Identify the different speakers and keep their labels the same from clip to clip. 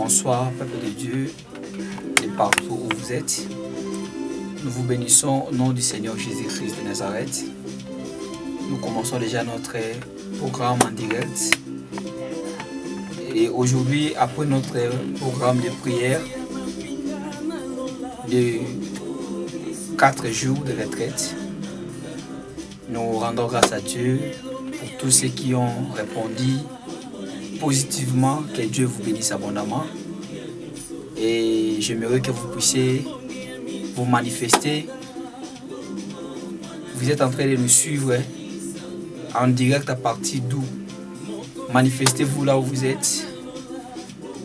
Speaker 1: Bonsoir, peuple de Dieu, et partout où vous êtes. Nous vous bénissons au nom du Seigneur Jésus-Christ de Nazareth. Nous commençons déjà notre programme en direct. Et aujourd'hui, après notre programme de prière de 4 jours de retraite, nous rendons grâce à Dieu pour tous ceux qui ont répondu positivement. Que Dieu vous bénisse abondamment. Et j'aimerais que vous puissiez vous manifester. Vous êtes en train de nous suivre en direct à partir d'où? Manifestez-vous là où vous êtes.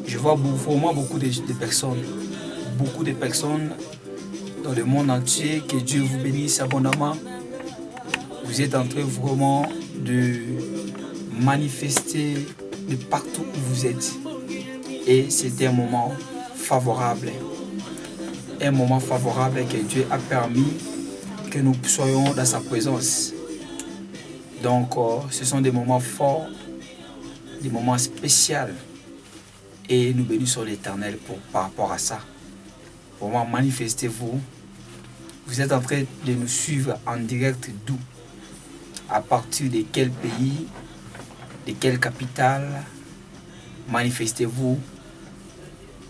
Speaker 1: Je vois vraiment beaucoup de personnes. Beaucoup de personnes dans le monde entier. Que Dieu vous bénisse abondamment. Vous êtes en train vraiment de manifester de partout où vous êtes. Et c'est un moment favorable. Un moment favorable que Dieu a permis que nous soyons dans sa présence. Donc, ce sont des moments forts, des moments spéciaux. Et nous bénissons l'Éternel par rapport à ça. Vraiment, manifestez-vous. Vous êtes en train de nous suivre en direct d'où? À partir de quel pays? De quelle capitale? Manifestez-vous.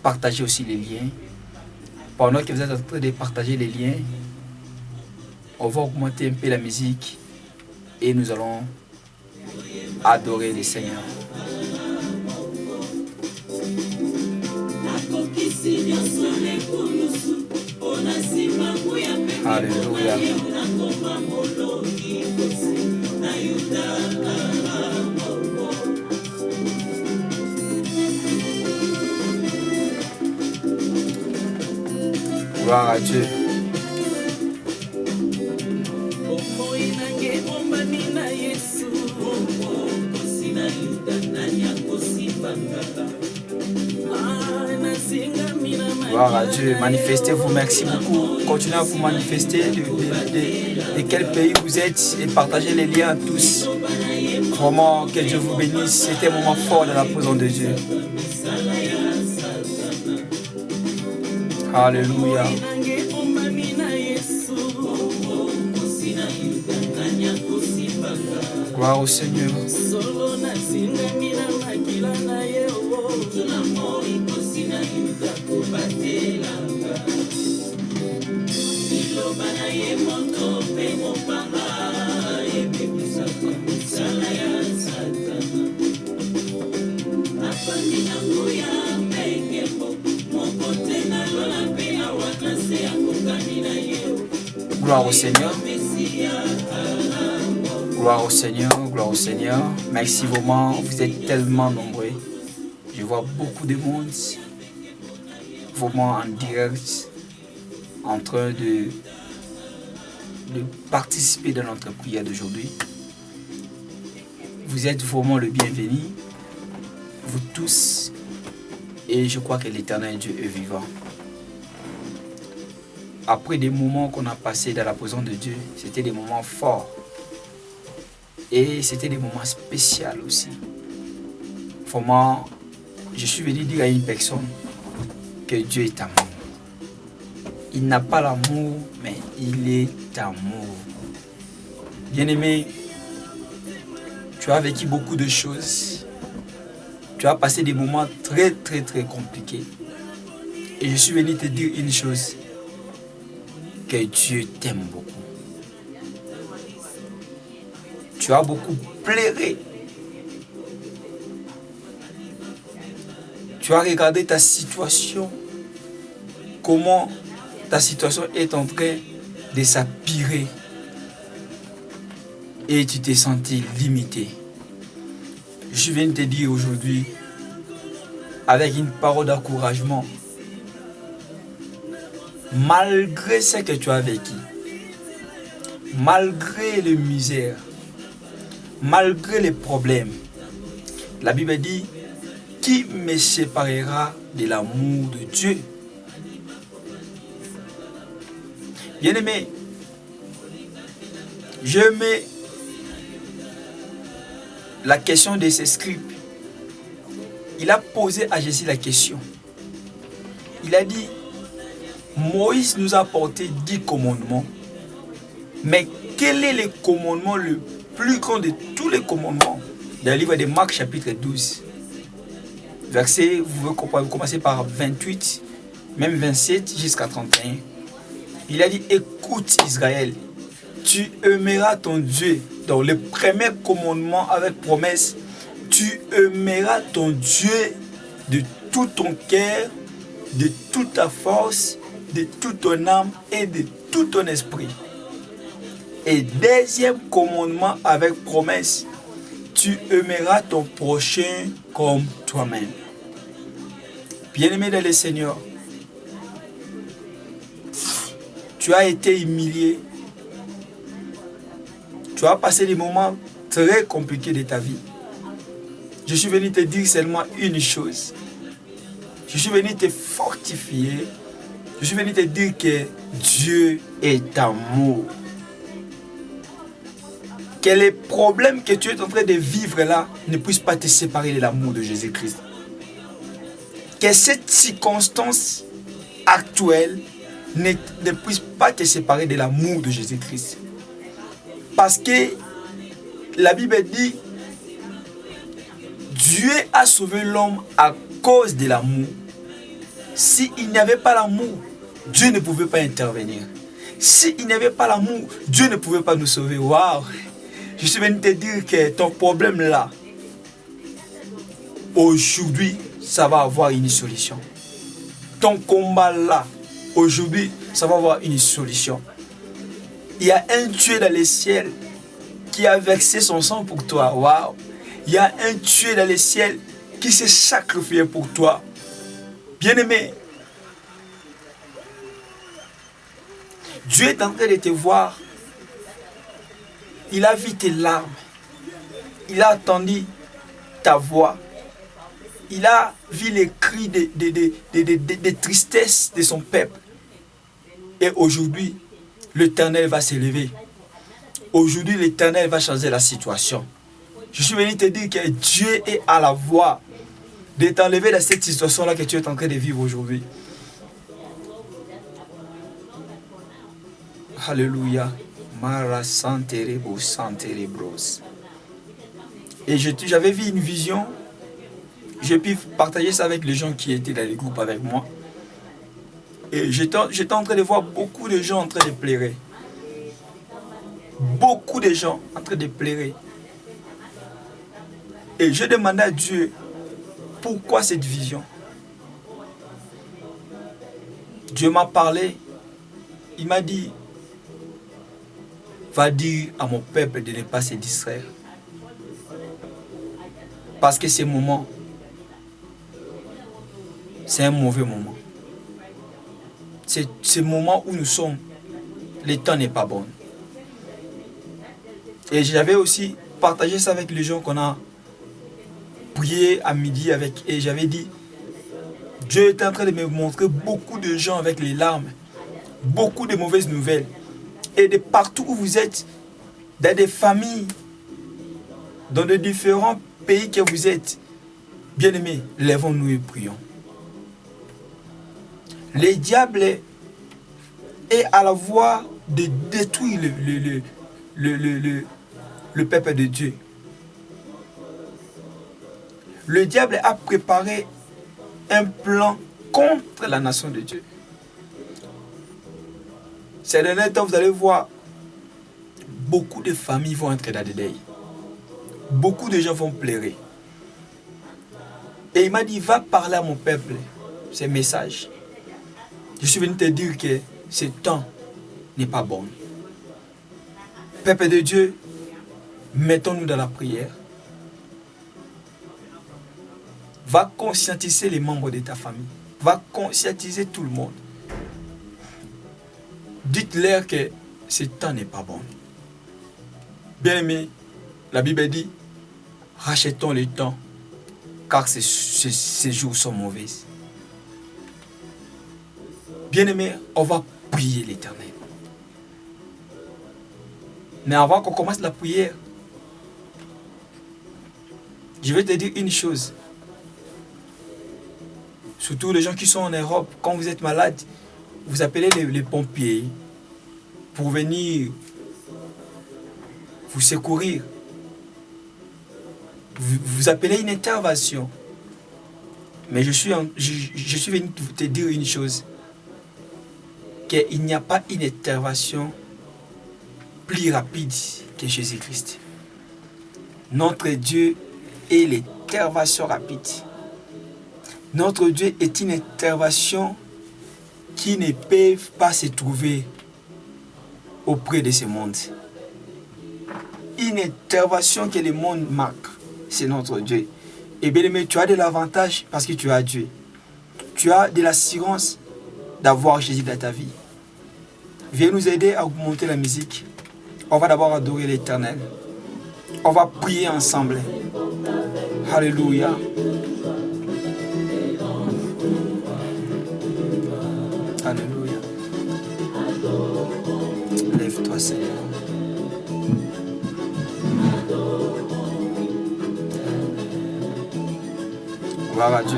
Speaker 1: Partagez aussi les liens. Pendant que vous êtes en train de partager les liens, on va augmenter un peu la musique et nous allons adorer le Seigneur. Alléluia. Gloire à Dieu. Gloire à Dieu. Manifestez-vous. Merci beaucoup. Continuez à vous manifester de quel pays vous êtes et partagez les liens à tous. Vraiment, que Dieu vous bénisse. C'était un moment fort dans la présence de Dieu. Alléluia. Gloire au Seigneur. Gloire au Seigneur. Gloire au Seigneur, gloire au Seigneur. Merci vraiment, vous êtes tellement nombreux. Je vois beaucoup de monde vraiment en direct, en train de participer dans notre prière d'aujourd'hui. Vous êtes vraiment le bienvenu, vous tous, et je crois que l'Éternel Dieu est vivant. Après des moments qu'on a passés dans la présence de Dieu, c'était des moments forts. Et c'était des moments spéciaux aussi. Vraiment, je suis venu dire à une personne que Dieu est amour. Il n'a pas l'amour, mais il est amour. Bien-aimé, tu as vécu beaucoup de choses. Tu as passé des moments très compliqués. Et je suis venu te dire une chose. Que Dieu t'aime beaucoup. Tu as beaucoup pleuré. Tu as regardé ta situation. Comment ta situation est en train de s'empirer. Et tu t'es senti limité. Je viens de te dire aujourd'hui, avec une parole d'encouragement, malgré ce que tu as vécu, malgré les misères, malgré les problèmes, la Bible dit, qui me séparera de l'amour de Dieu? Bien-aimé, je mets la question de ces scribes. Il a posé à Jésus la question. Il a dit, Moïse nous a apporté 10 commandements. Mais quel est le commandement le plus grand de tous les commandements? Dans le livre de Marc chapitre 12. Verset, vous pouvez commencer par 28, même 27 jusqu'à 31. Il a dit, écoute Israël, tu aimeras ton Dieu. Dans le premier commandement avec promesse, tu aimeras ton Dieu de tout ton cœur, de toute ta force, de toute ton âme et de tout ton esprit. Et deuxième commandement avec promesse, tu aimeras ton prochain comme toi-même. Bien-aimé dans le Seigneur, tu as été humilié. Tu as passé des moments très compliqués de ta vie. Je suis venu te dire seulement une chose. Je suis venu te fortifier. Je suis venu te dire que Dieu est amour. Que les problèmes que tu es en train de vivre là ne puissent pas te séparer de l'amour de Jésus-Christ. Que cette circonstance actuelle ne puisse pas te séparer de l'amour de Jésus-Christ. Parce que la Bible dit, Dieu a sauvé l'homme à cause de l'amour. S'il n'y avait pas l'amour, Dieu ne pouvait pas intervenir. S'il n'y avait pas l'amour, Dieu ne pouvait pas nous sauver. Waouh! Je suis venu te dire que ton problème là, aujourd'hui, ça va avoir une solution. Ton combat là, aujourd'hui, ça va avoir une solution. Il y a un Dieu dans les ciels qui a versé son sang pour toi. Waouh! Il y a un Dieu dans les ciels qui s'est sacrifié pour toi. Bien-aimé, Dieu est en train de te voir. Il a vu tes larmes. Il a entendu ta voix. Il a vu les cris de tristesse de son peuple. Et aujourd'hui, l'Éternel va s'élever. Aujourd'hui, l'Éternel va changer la situation. Je suis venu te dire que Dieu est à la voie de t'enlever de cette situation-là que tu es en train de vivre aujourd'hui. Alléluia. Mara santerebo santerebros. Et j'avais vu une vision. J'ai pu partager ça avec les gens qui étaient dans les groupes avec moi. Et j'étais en train de voir beaucoup de gens en train de pleurer. Beaucoup de gens en train de pleurer. Et je demandais à Dieu, pourquoi cette vision? Dieu m'a parlé. Il m'a dit, va dire à mon peuple de ne pas se distraire. Parce que ces moments, c'est un mauvais moment. C'est ce moment où nous sommes, le temps n'est pas bon. Et j'avais aussi partagé ça avec les gens qu'on a prié à midi avec. Et j'avais dit, Dieu est en train de me montrer beaucoup de gens avec les larmes, beaucoup de mauvaises nouvelles. Et de partout où vous êtes, dans des familles, dans de différents pays que vous êtes, bien-aimés, lèvons-nous et prions. Le diable est à la voie de détruire le peuple de Dieu. Le diable a préparé un plan contre la nation de Dieu. Ces derniers temps, vous allez voir, beaucoup de familles vont entrer dans le deuil. Beaucoup de gens vont pleurer. Et il m'a dit, va parler à mon peuple ces messages. Je suis venu te dire que ce temps n'est pas bon. Peuple de Dieu, mettons-nous dans la prière. Va conscientiser les membres de ta famille. Va conscientiser tout le monde. Dites-leur que ce temps n'est pas bon. Bien aimé, la Bible dit, rachetons le temps, car ces jours sont mauvais. Bien aimé, on va prier l'Éternel. Mais avant qu'on commence la prière, je vais te dire une chose. Surtout les gens qui sont en Europe, quand vous êtes malade, vous appelez les pompiers pour venir vous secourir. Vous appelez une intervention. Mais je suis venu te dire une chose. Qu'il n'y a pas une intervention plus rapide que Jésus-Christ. Notre Dieu est l'intervention rapide. Notre Dieu est une intervention qui ne peut pas se trouver auprès de ce monde. Une intervention que le monde manque, c'est notre Dieu. Et bien aimé, tu as de l'avantage parce que tu as Dieu. Tu as de l'assurance d'avoir Jésus dans ta vie. Viens nous aider à augmenter la musique. On va d'abord adorer l'Éternel. On va prier ensemble. Alléluia. Alléluia. Lève-toi, Seigneur. Gloire à Dieu.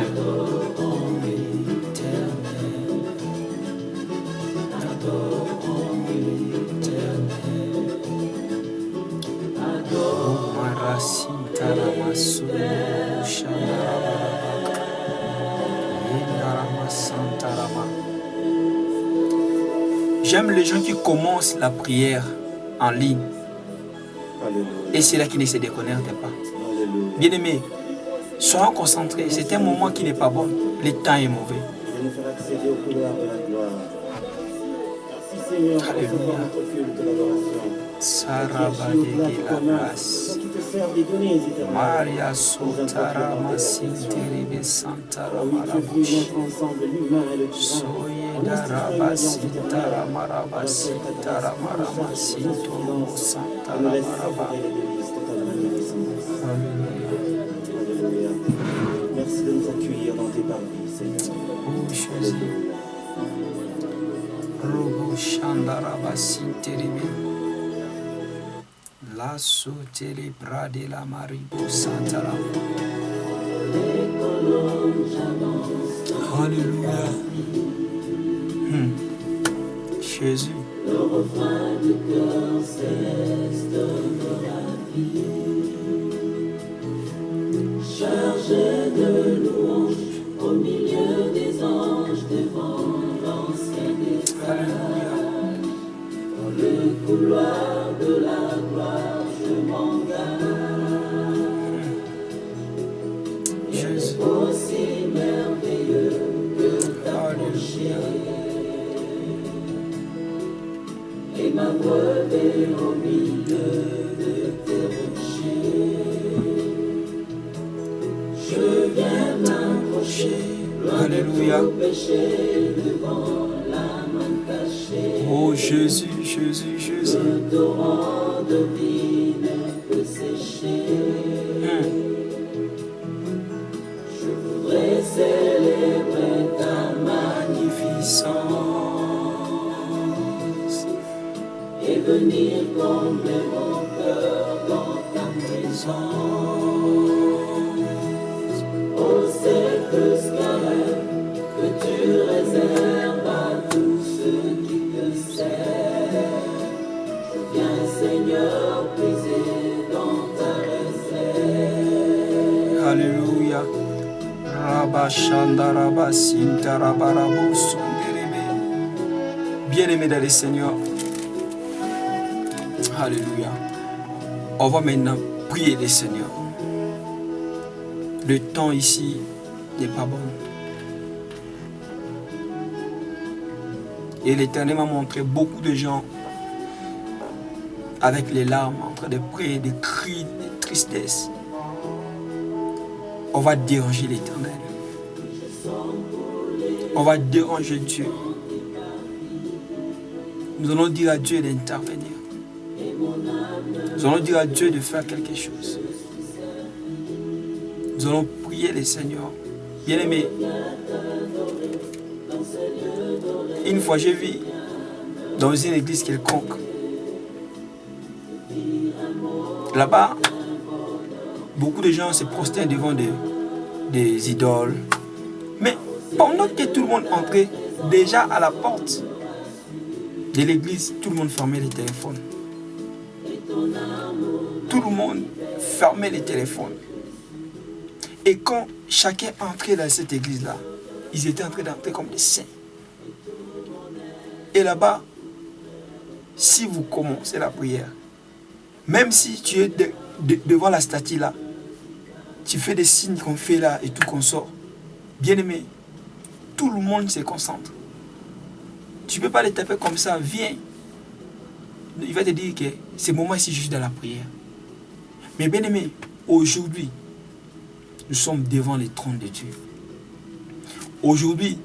Speaker 1: J'aime les gens qui commencent la prière en ligne. Et c'est là qui ne se déconnectent pas. Bien-aimés, soyons concentrés. C'est un moment qui n'est pas bon. Le temps est mauvais. Alléluia. Sarabadé la grâce. Maria Sotarama Sinteribe Santara Marabush. Soye Daraba Sintara Maraba Sintara Marama Sintomo Santara Maraba.
Speaker 2: Merci de nous accueillir dans tes parvis, Seigneur.
Speaker 1: Oh Jésus. Robo Shandaraba Sinteribe. La sotele brade la maribo santara. Alléluia. Jésus. Le refrain du cœur céleste de la vie. Chargé de louanges au milieu des anges devant l'ancien des Alléluia. Dans le couloir de la gloire, je m'engage. Jésus. Aussi merveilleux que t'approcher. Et m'abreuver au milieu de tes rochers. Je viens m'approcher. Alléluia. Oh Jésus, Jésus, Jésus. Le torrent de vie ne peut sécher. Je voudrais célébrer ta magnificence et venir combler mon cœur dans ta présence. Oh, c'est plus qu'un rêve que tu réserves à tous ceux qui te servent. Je viens, Seigneur, puiser dans ta réserve. Alléluia. Rabashanda Rabasinta Rabarabo Sunderebe. Bien-aimés dans le Seigneur. Alléluia. On va maintenant prier le Seigneur. Le temps ici n'est pas bon. Et l'Éternel m'a montré beaucoup de gens avec les larmes, en train de prier, des cris, de tristesse. On va déranger l'Éternel. On va déranger Dieu. Nous allons dire à Dieu d'intervenir. Nous allons dire à Dieu de faire quelque chose. Nous allons prier le Seigneur. Bien-aimés, une fois j'ai vu dans une église quelconque, là-bas, beaucoup de gens se prosternent devant des idoles. Mais Pendant que tout le monde entrait, déjà à la porte de l'église, tout le monde fermait les téléphones. Tout le monde fermait les téléphones. Et quand chacun entrait dans cette église-là, ils étaient en train d'entrer comme des saints. Et là-bas, si vous commencez la prière, même si tu es devant la statue là, tu fais des signes qu'on fait là et tout qu'on sort. Bien aimé, tout le monde se concentre. Tu ne peux pas les taper comme ça, viens. Il va te dire que ce moment ici juste dans la prière. Mais bien aimé, aujourd'hui, nous sommes devant le trône de Dieu. Aujourd'hui,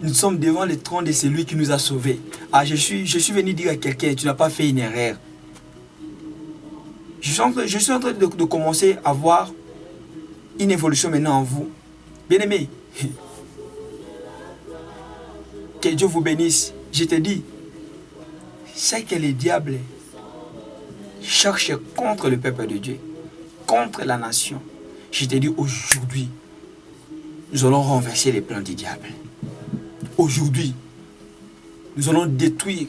Speaker 1: nous sommes devant le trône de celui qui nous a sauvés. Ah, je suis venu dire à quelqu'un, tu n'as pas fait une erreur. Je suis en train de commencer à voir une évolution maintenant en vous. Bien-aimé, que Dieu vous bénisse. Je te dis, c'est que le diable cherche contre le peuple de Dieu, contre la nation. Je te dis aujourd'hui, nous allons renverser les plans du diable. Aujourd'hui, nous allons détruire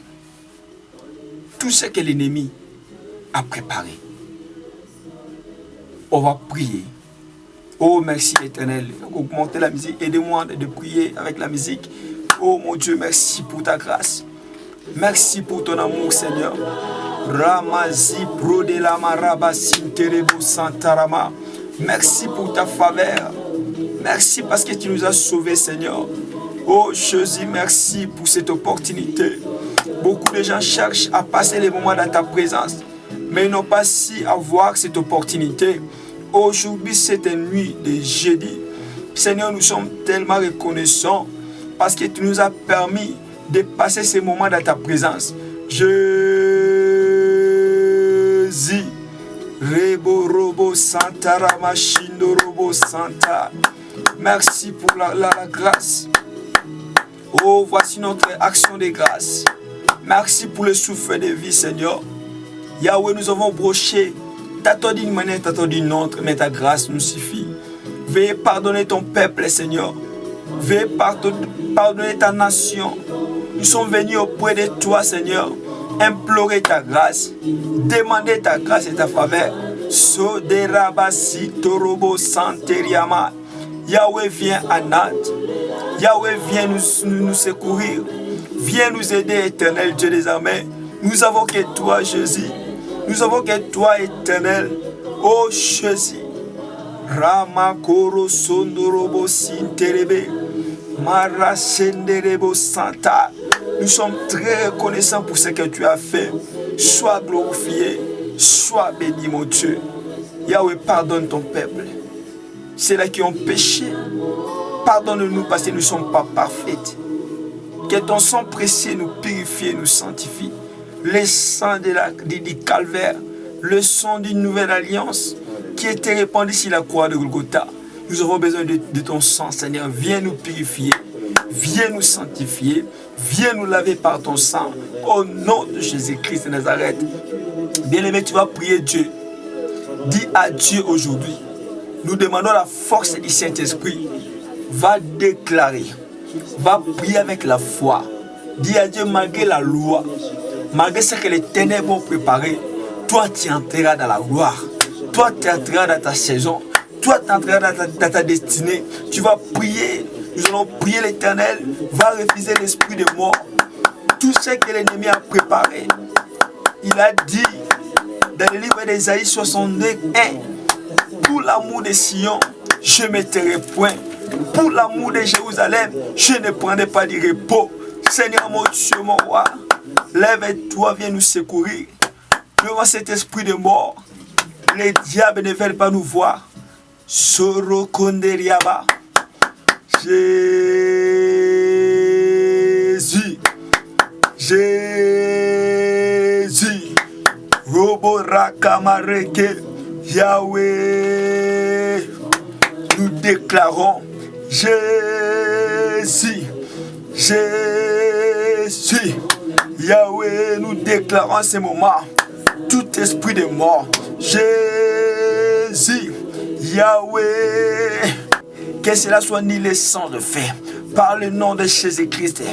Speaker 1: tout ce que l'ennemi a préparé. On va prier. Oh, merci éternel. Augmentez la musique. Aidez-moi de prier avec la musique. Oh mon Dieu, merci pour ta grâce. Merci pour ton amour, Seigneur. Ramazi Prodelama Rabasin Terebo Santarama. Merci pour ta faveur. Merci parce que tu nous as sauvés, Seigneur. Oh Jésus, merci pour cette opportunité. Beaucoup de gens cherchent à passer les moments dans ta présence, mais ils n'ont pas su avoir cette opportunité. Aujourd'hui, c'est une nuit de jeudi. Seigneur, nous sommes tellement reconnaissants parce que tu nous as permis de passer ces moments dans ta présence. Jésus. Rebo Robo Santa Ramashindo Robo Santa. Merci pour la grâce. Oh, voici notre action de grâce. Merci pour le souffle de vie, Seigneur. Yahweh, nous avons broché. T'as d'une manière, t'as d'une autre, mais ta grâce nous suffit. Veuillez pardonner ton peuple, Seigneur. Veuillez pardonner ta nation. Nous sommes venus auprès de toi, Seigneur. Implorer ta grâce. Demander ta grâce et ta faveur. Soderabasi Torobo Santeriama. Yahweh, viens à Nantes. Yahweh, viens nous secourir. Viens nous aider, éternel Dieu des armées. Nous avons que toi, Jésus. Nous avons que toi, éternel. Oh, Jésus. Ramakoro Sondorobo Sinterebe. Marasenderebo Santa. Nous sommes très reconnaissants pour ce que tu as fait. Sois glorifié. Sois béni, mon Dieu. Yahweh, pardonne ton peuple. C'est là qui ont péché. Pardonne-nous parce que nous ne sommes pas parfaits. Que ton sang précieux nous purifie et nous sanctifie. Le sang du calvaire, le sang d'une nouvelle alliance qui était répandu sur la croix de Golgotha. Nous avons besoin de ton sang, Seigneur. Viens nous purifier, viens nous sanctifier, viens nous laver par ton sang. Au nom de Jésus-Christ de Nazareth. Bien-aimé, tu vas prier Dieu. Dis à Dieu aujourd'hui. Nous demandons la force du Saint-Esprit. Va déclarer. Va prier avec la foi. Dis à Dieu, malgré la loi, malgré ce que les ténèbres ont préparé, toi tu entreras dans la gloire. Toi tu entreras dans ta saison. Toi tu entreras dans ta destinée. Tu vas prier. Nous allons prier l'Éternel. Va refuser l'esprit de mort. Tout ce que l'ennemi a préparé. Il a dit dans le livre d'Ésaïe 62, 1. Pour l'amour de Sion, je ne me tairai point. Pour l'amour de Jérusalem, je ne prendrai pas du repos. Seigneur mon Dieu, mon roi, lève-toi, viens nous secourir. Devant cet esprit de mort, les diables ne veulent pas nous voir. Soro Konderiaba. Jésus. Jésus. Roborakamareke. Yahweh. Nous déclarons Jésus. Jésus. Yahweh, nous déclarons en ce moment tout esprit de mort. Jésus. Yahweh. Que cela soit annihilé sans de fait. Par le nom de Jésus-Christ,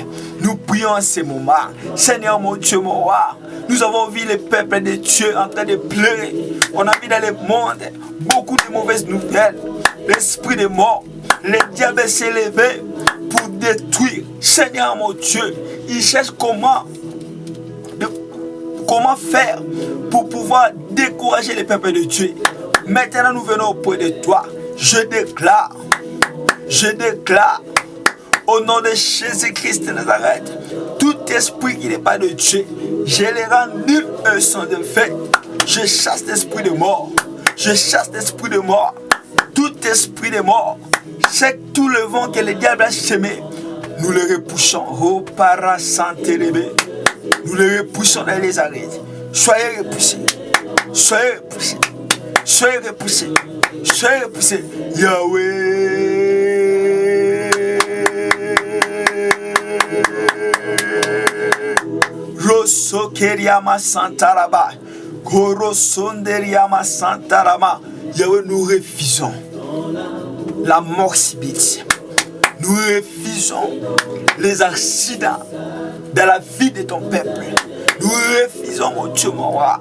Speaker 1: nous prions en ce moment. Seigneur mon Dieu, mon roi, nous avons vu le peuple de Dieu en train de pleurer. On a vu dans le monde beaucoup de mauvaises nouvelles. L'esprit de mort, le diable s'est levé pour détruire. Seigneur mon Dieu, il cherche comment faire pour pouvoir décourager le peuple de Dieu. Maintenant nous venons auprès de toi. Je déclare au nom de Jésus-Christ de Nazareth, tout esprit qui n'est pas de Dieu, je les rends nul un sang de fait. Je chasse l'esprit de mort. Je chasse l'esprit de mort. Tout esprit de mort, c'est tout le vent que le diable a semé. Nous le repoussons. Oh parasantelebe. Nous le repoussons dans les arêtes. Soyez repoussés. Soyez repoussés. Soyez repoussés. Soyez repoussés. Yahweh. Rosso Keriama Santaraba. Korosonderiama Santarama. Yahweh, nous refusons la mort subite. Nous refusons les accidents dans la vie de ton peuple. Nous refusons, mon Dieu, mon roi,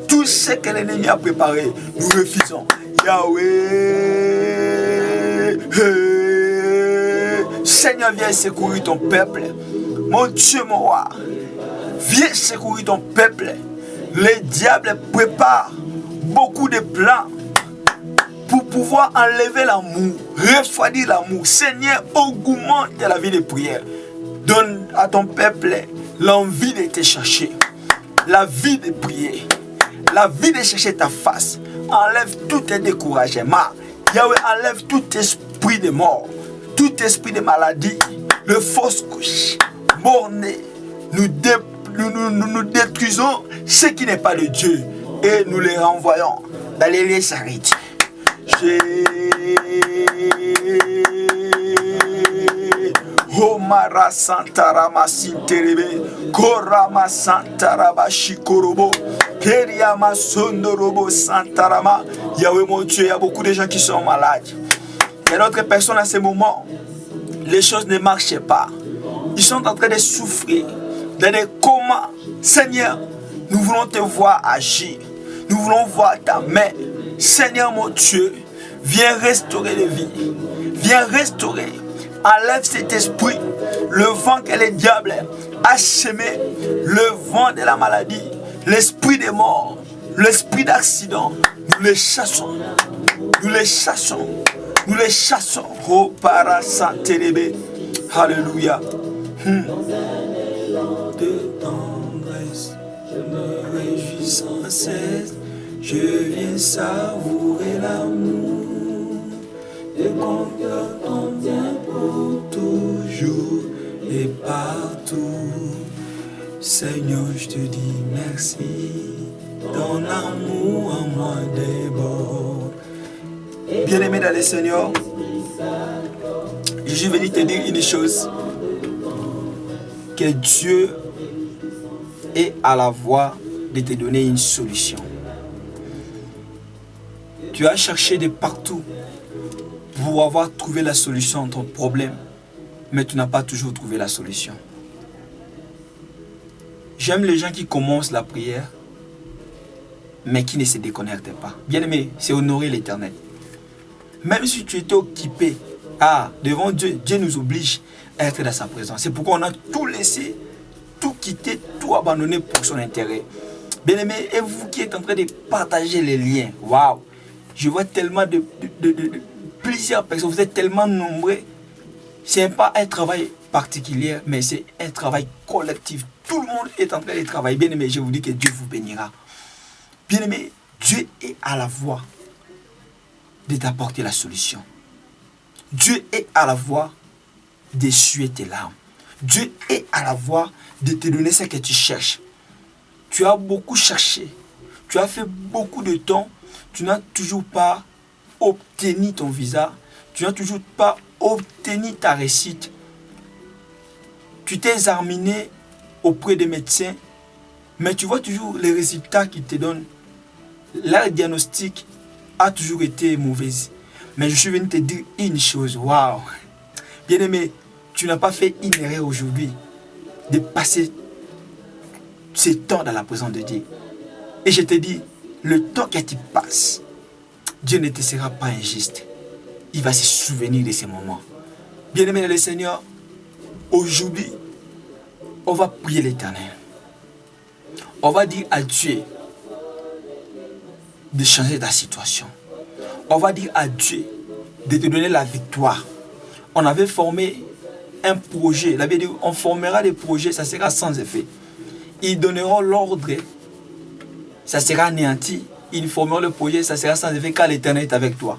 Speaker 1: tout ce que l'ennemi a préparé. Nous refusons. Yahweh, Seigneur, viens secourir ton peuple. Mon Dieu, mon roi, viens secourir ton peuple. Les diables préparent beaucoup de plans pour pouvoir enlever l'amour, refroidir l'amour. Seigneur, augmente la vie de prière. Donne à ton peuple l'envie de te chercher, la vie de prier, la vie de chercher ta face. Enlève tout tes découragements. Yahweh, enlève tout esprit de mort, tout esprit de maladie, le fausse couche, borné. Nous détruisons ce qui n'est pas de Dieu et nous les renvoyons dans les lieux sacrés. Homara Santarama Sinterebe, Korama Santaraba Shikorobo, Keriama Sondorobo Santarama. Yahweh mon Dieu, il y a beaucoup de gens qui sont malades. Il y a d'autres personnes à ce moment, les choses ne marchent pas. Ils sont en train de souffrir, dans des comas. Seigneur, nous voulons te voir agir. Nous voulons voir ta main. Seigneur mon Dieu, viens restaurer les vies. Viens restaurer. Enlève cet esprit, le vent que le diable a semé, le vent de la maladie, l'esprit des morts, l'esprit d'accident. Nous les chassons. Nous les chassons. Nous les chassons. Oh parasantelebe. Alléluia. De tendresse, je me réjouis sans cesse. Je viens savourer l'amour et ton cœur ton bien pour toujours et partout. Seigneur, je te dis merci. Ton amour en moi déborde. Bien-aimé dans le Seigneur, je suis venu te dire une chose. Que Dieu est à la voie de te donner une solution. Tu as cherché de partout pour avoir trouvé la solution à ton problème, mais tu n'as pas toujours trouvé la solution. J'aime les gens qui commencent la prière, mais qui ne se déconnectent pas. Bien aimé, c'est honorer l'Éternel. Même si tu étais occupé, devant Dieu, Dieu nous oblige à être dans sa présence. C'est pourquoi on a tout laissé, tout quitté, tout abandonné pour son intérêt. Bien aimé, et vous qui êtes en train de partager les liens, waouh! Je vois tellement de plusieurs personnes, vous êtes tellement nombreux. Ce n'est pas un travail particulier, mais c'est un travail collectif. Tout le monde est en train de travailler. Bien aimé, je vous dis que Dieu vous bénira. Bien aimé, Dieu est à la voie de t'apporter la solution. Dieu est à la voie d'essuyer tes larmes. Dieu est à la voie de te donner ce que tu cherches. Tu as beaucoup cherché. Tu as fait beaucoup de temps. Tu n'as toujours pas obtenu ton visa. Tu n'as toujours pas obtenu ta réussite. Tu t'es examiné auprès des médecins. Mais tu vois toujours les résultats qu'ils te donnent. Leur diagnostic a toujours été mauvais. Mais je suis venu te dire une chose. Waouh! Bien-aimé, tu n'as pas fait une erreur aujourd'hui de passer ce temps dans la présence de Dieu. Et je te dis, le temps que tu passes, Dieu ne te sera pas injuste. Il va se souvenir de ces moments. Bien-aimé le Seigneur, aujourd'hui, on va prier l'Éternel. On va dire à Dieu de changer ta situation. On va dire à Dieu de te donner la victoire. On avait formé un projet. La Bible dit, on formera des projets, ça sera sans effet. Ils donneront l'ordre, ça sera anéanti. Ils formeront le projet, ça sera sans effet car l'Éternel est avec toi.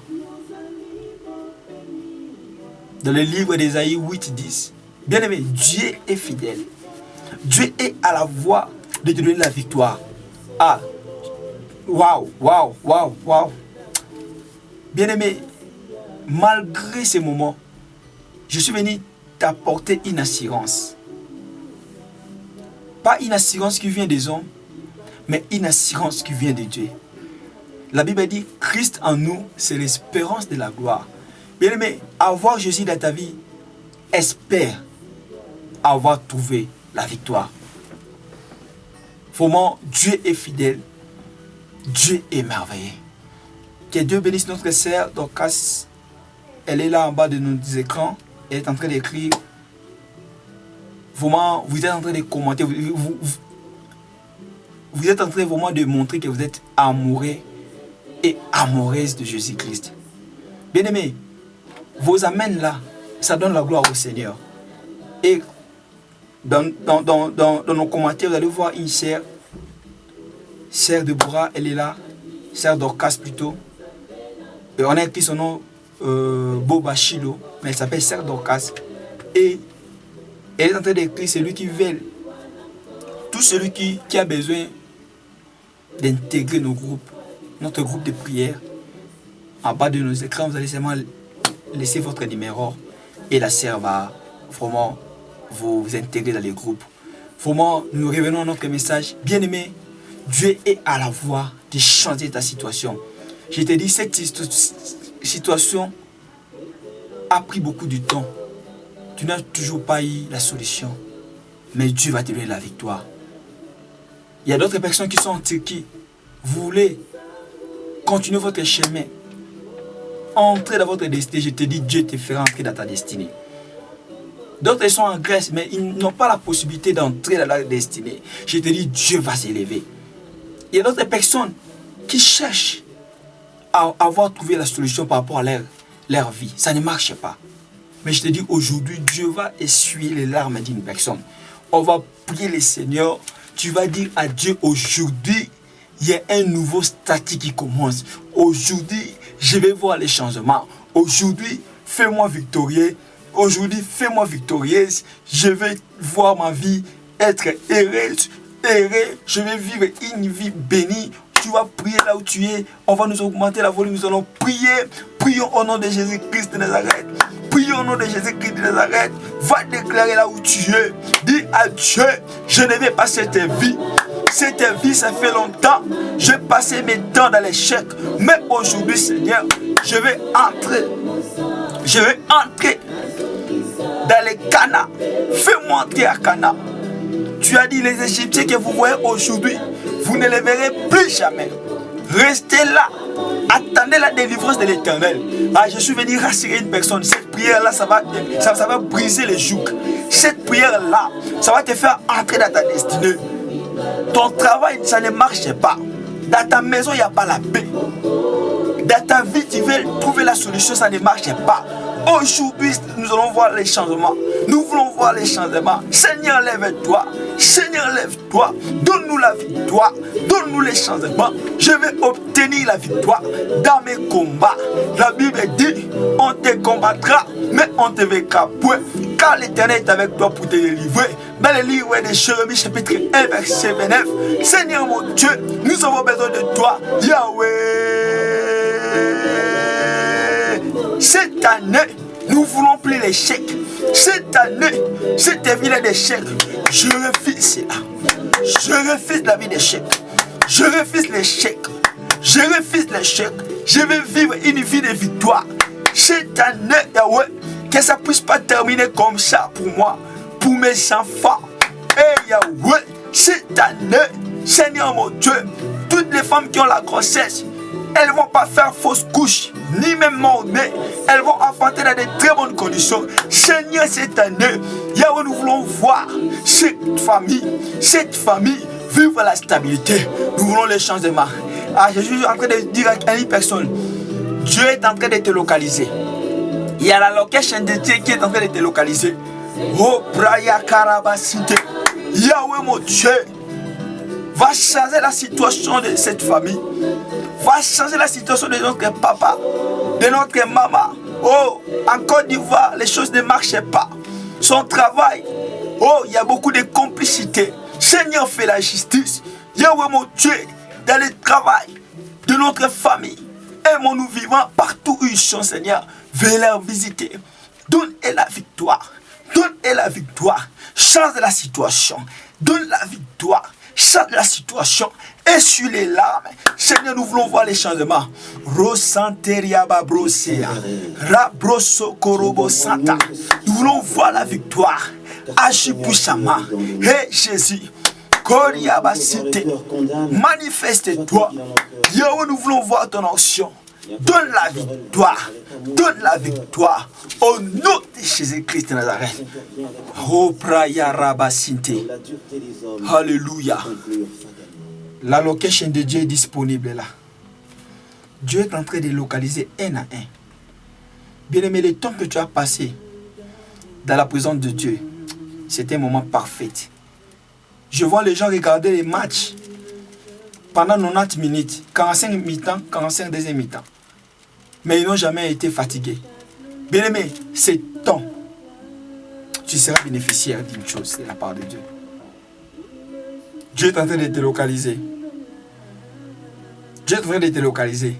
Speaker 1: Dans le livre d'Ésaïe 8:10. Bien-aimé, Dieu est fidèle. Dieu est à la voie de te donner la victoire. Ah, waouh, waouh, waouh, waouh. Bien-aimé, malgré ces moments, je suis venu t'apporter une assurance. Pas une assurance qui vient des hommes, mais une assurance qui vient de Dieu. La Bible dit, Christ en nous, c'est l'espérance de la gloire. Bien-aimé, avoir Jésus dans ta vie, espère avoir trouvé la victoire. Vraiment, Dieu est fidèle. Dieu est merveilleux. Que Dieu bénisse notre sœur Dorcas. Elle est là en bas de nos écrans. Elle est en train d'écrire. Vraiment, vous êtes en train de commenter. Vous êtes en train vraiment de montrer que vous êtes amoureux et amoureuse de Jésus-Christ. Bien-aimés, vos amens là, ça donne la gloire au Seigneur. Et dans nos commentaires, vous allez voir une sœur Deborah, elle est là, sœur Dorcas plutôt. Et on a écrit son nom Boba Chilo, mais elle s'appelle sœur Dorcas. Et elle est en train d'écrire celui qui veut, tout celui qui a besoin d'intégrer nos groupes, notre groupe de prière. En bas de nos écrans, vous allez seulement laisser votre numéro et la sœur va vraiment vous intégrer dans les groupes. Vraiment, nous revenons à notre message. Bien-aimé, Dieu est à la voie de changer ta situation. Je te dis, cette situation a pris beaucoup de temps. Tu n'as toujours pas eu la solution. Mais Dieu va te donner la victoire. Il y a d'autres personnes qui sont en Turquie. Vous voulez continuer votre chemin. Entrer dans votre destinée. Je te dis, Dieu te fera entrer dans ta destinée. D'autres sont en Grèce, mais ils n'ont pas la possibilité d'entrer dans leur destinée. Je te dis, Dieu va s'élever. Il y a d'autres personnes qui cherchent à avoir trouvé la solution par rapport à leur vie. Ça ne marche pas. Mais je te dis, aujourd'hui, Dieu va essuyer les larmes d'une personne. On va prier le Seigneur. Tu vas dire à Dieu, aujourd'hui, il y a un nouveau statut qui commence. Aujourd'hui, je vais voir les changements. Aujourd'hui, fais-moi victorieux. Aujourd'hui, fais-moi victorieuse. Je vais voir ma vie être heureuse. Je vais vivre une vie bénie. Tu vas prier là où tu es. On va nous augmenter la volume. Nous allons prier. Prions au nom de Jésus-Christ de Nazareth. Prions au nom de Jésus-Christ de Nazareth. Va déclarer là où tu es. Dis à Dieu, je ne vais pas cette vie. Cette vie, ça fait longtemps. J'ai passé mes temps dans l'échec. Mais aujourd'hui, Seigneur, je vais entrer. Je vais entrer dans les Cana. Fais-moi entrer à Cana. Tu as dit, les Égyptiens que vous voyez aujourd'hui, vous ne les verrez plus jamais. Restez là. Attendez la délivrance de l'Éternel. Ah, je suis venu rassurer une personne. Cette prière-là, ça va briser les jougs. Cette prière-là, ça va te faire entrer dans ta destinée. Ton travail, ça ne marche pas. Dans ta maison, il n'y a pas la paix. Dans ta vie, tu veux trouver la solution, ça ne marche pas. Aujourd'hui, nous allons voir les changements. Nous voulons voir les changements. Seigneur, lève-toi. Seigneur, lève-toi. Donne-nous la victoire. Donne-nous les changements. Je vais obtenir la victoire dans mes combats. La Bible dit, on te combattra, mais on ne te vaincra point. Car l'Éternel est avec toi pour te délivrer. Dans le livre de Jérémie, chapitre 1, verset 29. Seigneur mon Dieu, nous avons besoin de toi, Yahweh. Cette année, nous voulons plus l'échec. Cette année, cette vie d'échec, je refuse cela. Je refuse la vie d'échec. Je refuse l'échec. Je refuse l'échec. Je vais vivre une vie de victoire. Cette année, Yahweh, que ça puisse pas terminer comme ça pour moi, pour mes enfants. Et Yahweh, cette année, Seigneur mon Dieu, toutes les femmes qui ont la grossesse, elles ne vont pas faire fausse couche, ni même mort-né. Elles vont enfanter dans de très bonnes conditions. Seigneur, cette année, Yahweh, nous voulons voir cette famille vivre la stabilité. Nous voulons les changements. Ah, je suis en train de dire à une personne, Dieu est en train de te localiser. Il y a la location de Dieu qui est en train de te localiser. Oh, Braya Karabasite. Yahweh, mon Dieu, va changer la situation de cette famille. Va changer la situation de notre papa, de notre maman. Oh, en Côte d'Ivoire, les choses ne marchaient pas. Son travail, oh, il y a beaucoup de complicité. Seigneur, fais la justice. Yahweh, mon Dieu, dans le travail de notre famille, aimons-nous vivants partout où ils sont, Seigneur. Venez leur visiter. Donne-et la victoire. Donne-et la victoire. Change la situation. Donne la victoire. Change la situation. Essuie les larmes. Seigneur, nous voulons voir les changements. Rosanteria babrosea. Rabroso korobo santa. Nous voulons voir la victoire. Agis puissamment. Hé Jésus. Manifeste-toi. Yahweh, nous voulons voir ton action. Donne la victoire. Donne la victoire. Au nom de Jésus-Christ de Nazareth. Oh, Praya Rabasinte. Alléluia. La location de Dieu est disponible là. Dieu est en train de localiser un à un. Bien-aimé, le temps que tu as passé dans la présence de Dieu, c'était un moment parfait. Je vois les gens regarder les matchs pendant 90 minutes, 45 mi-temps, 45 deuxième mi-temps. Mais ils n'ont jamais été fatigués. Bien-aimé, c'est temps. Tu seras bénéficiaire d'une chose de la part de Dieu. Dieu est en train de te localiser. Dieu est en train de te localiser.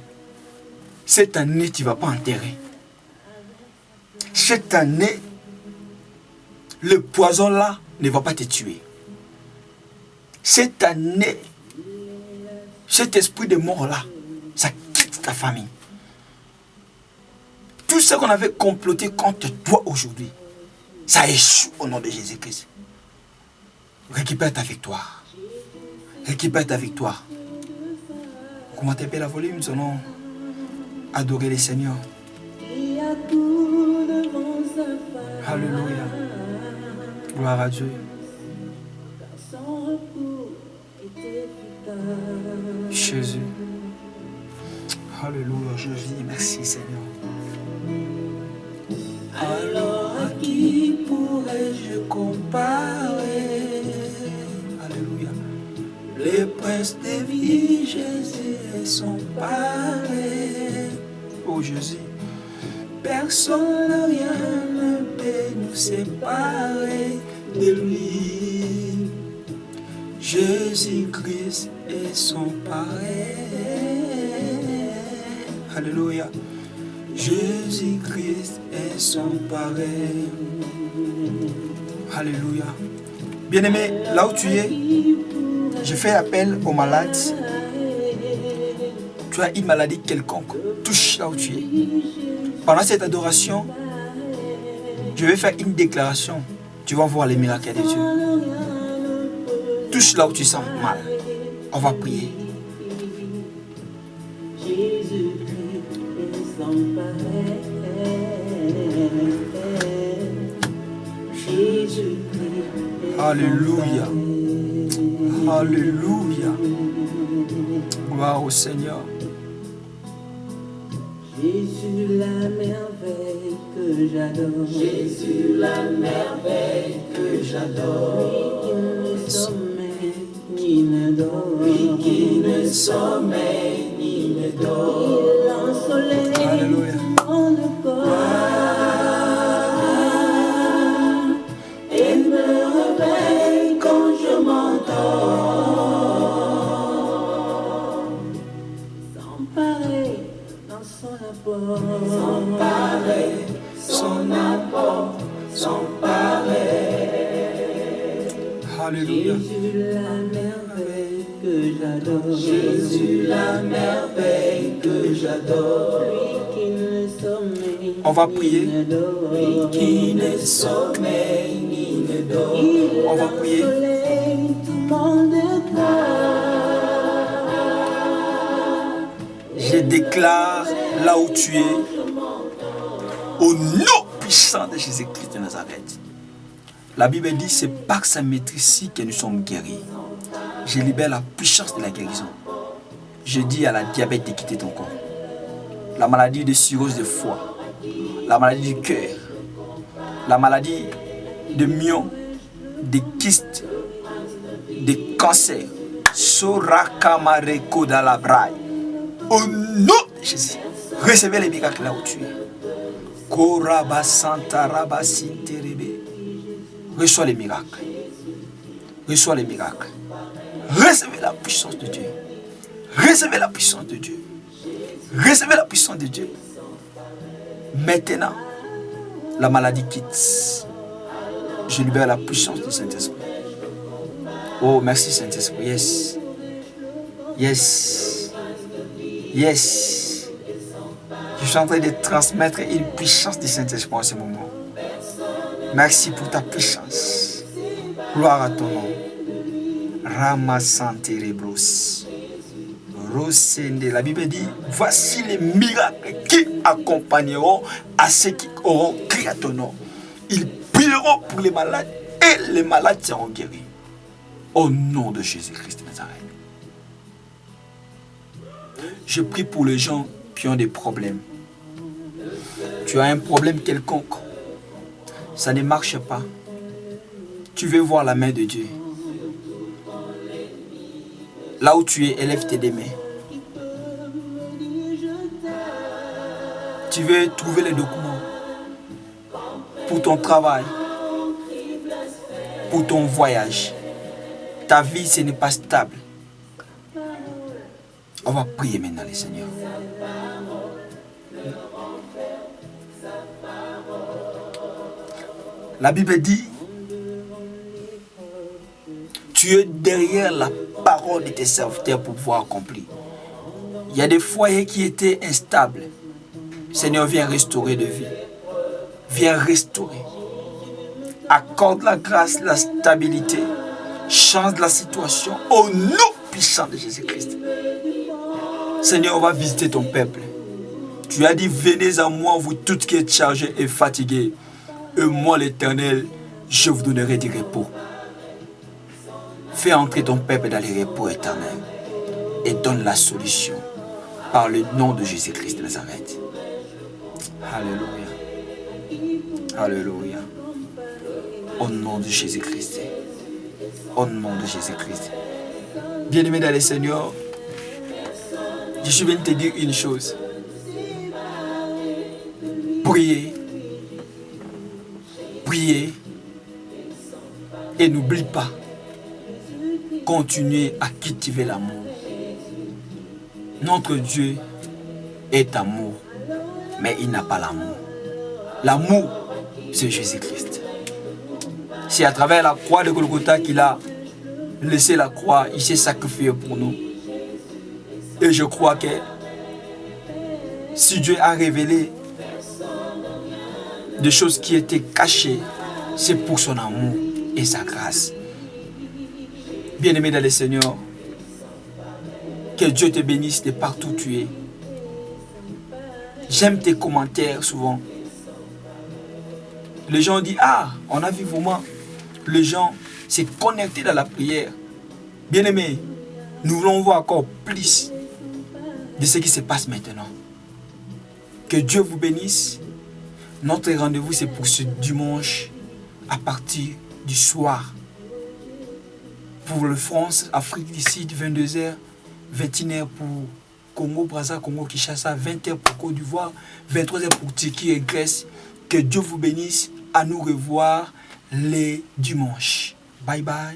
Speaker 1: Cette année, tu ne vas pas enterrer. Cette année, le poison là ne va pas te tuer. Cette année, cet esprit de mort là, ça quitte ta famille. Tout ce qu'on avait comploté contre toi aujourd'hui, ça échoue au nom de Jésus-Christ. Récupère ta victoire. Récupère ta victoire. Comment t'appelles la volume, nous allons adorer le Seigneur. Alléluia. Gloire à Dieu. Jésus. Alléluia, je dis merci Seigneur. Alors à qui pourrais-je comparer? Alléluia. Les princes des vies, Jésus est son pareil. Oh Jésus. Personne, rien ne peut nous séparer de lui. Jésus-Christ est son pareil. Alléluia. Jésus-Christ est son pareil. Alléluia. Bien-aimé, là où tu es, je fais appel aux malades. Tu as une maladie quelconque, touche là où tu es. Pendant cette adoration, je vais faire une déclaration. Tu vas voir les miracles de Dieu. Touche là où tu sens mal. On va prier. Alléluia. Alléluia. Gloire au Seigneur.
Speaker 3: Jésus la merveille que j'adore. Jésus la merveille que j'adore. Lui qui ne sommeille ni ne dort. Lui qui ne sommeille ni ne dort. Il ensoleille
Speaker 1: Alléluia.
Speaker 3: mon corps et me réveille quand je m'endors. Sans pareil dans son apport. Sans pareil, son apport, son pareil.
Speaker 1: Alléluia.
Speaker 3: Jésus la merveille que j'adore. Jésus la merveille que j'adore. Lui qui ne sommeille
Speaker 1: On va prier.
Speaker 3: Qui ne sommeille ni ne dort.
Speaker 1: On va prier. Je déclare là où tu es, au nom puissant de Jésus-Christ de Nazareth. La Bible dit, c'est par sa maîtrise que nous sommes guéris. Je libère la puissance de la guérison. Je dis à la diabète de quitter ton corps. La maladie de cirrhose de foie. La maladie du cœur. La maladie de myome, de kystes, de cancer. Sorakamareko dans la braille. Au nom de Jésus, recevez les miracles là où tu es. Reçois les miracles. Reçois les miracles. Recevez la puissance de Dieu. Recevez la puissance de Dieu. Recevez la puissance de Dieu. Maintenant, la maladie quitte. Je libère la puissance du Saint-Esprit. Oh, merci Saint-Esprit. Yes. Yes. Yes. Je suis en train de transmettre une puissance du Saint-Esprit en ce moment. Merci pour ta puissance. Gloire à ton nom. Ramasanterebros. Rosende. La Bible dit, voici les miracles qui accompagneront à ceux qui auront crié à ton nom. Ils prieront pour les malades et les malades seront guéris. Au nom de Jésus-Christ de Nazareth. Je prie pour les gens qui ont des problèmes. Tu as un problème quelconque. Ça ne marche pas. Tu veux voir la main de Dieu. Là où tu es, élève tes deux mains. Tu veux trouver les documents pour ton travail, pour ton voyage. Ta vie, ce n'est pas stable. On va prier maintenant, les Seigneurs. La Bible dit, tu es derrière la parole de tes serviteurs pour pouvoir accomplir. Il y a des foyers qui étaient instables. Seigneur, viens restaurer de vie. Viens restaurer. Accorde la grâce, la stabilité. Change la situation au nom puissant de Jésus-Christ. Seigneur, on va visiter ton peuple. Tu as dit, venez à moi, vous toutes qui êtes chargés et fatigués. Et moi, l'Éternel, je vous donnerai du repos. Fais entrer ton peuple dans les repos éternels. Et donne la solution. Par le nom de Jésus-Christ de Nazareth. Alléluia. Alléluia. Au nom de Jésus-Christ. Au nom de Jésus-Christ. Bien-aimé dans le Seigneur, je suis venu te dire une chose. Priez. Priez. Et n'oublie pas. Continuez à cultiver l'amour. Notre Dieu est amour. Mais il n'a pas l'amour. L'amour, c'est Jésus-Christ. C'est à travers la croix de Golgotha qu'il a laissé la croix. Il s'est sacrifié pour nous. Et je crois que si Dieu a révélé des choses qui étaient cachées, c'est pour son amour et sa grâce. Bien-aimé dans le Seigneur, que Dieu te bénisse de partout où tu es. J'aime tes commentaires souvent. Les gens disent, ah, on a vu vraiment, les gens s'est connectés dans la prière. Bien-aimé, nous voulons voir encore plus de ce qui se passe maintenant. Que Dieu vous bénisse. Notre rendez-vous, c'est pour ce dimanche à partir du soir. Pour le France, Afrique du Sud, 22h, 21h pour Congo, Brazza, Congo, Kinshasa, 20h pour Côte d'Ivoire, 23h pour Turquie et Grèce. Que Dieu vous bénisse. À nous revoir les dimanches. Bye bye.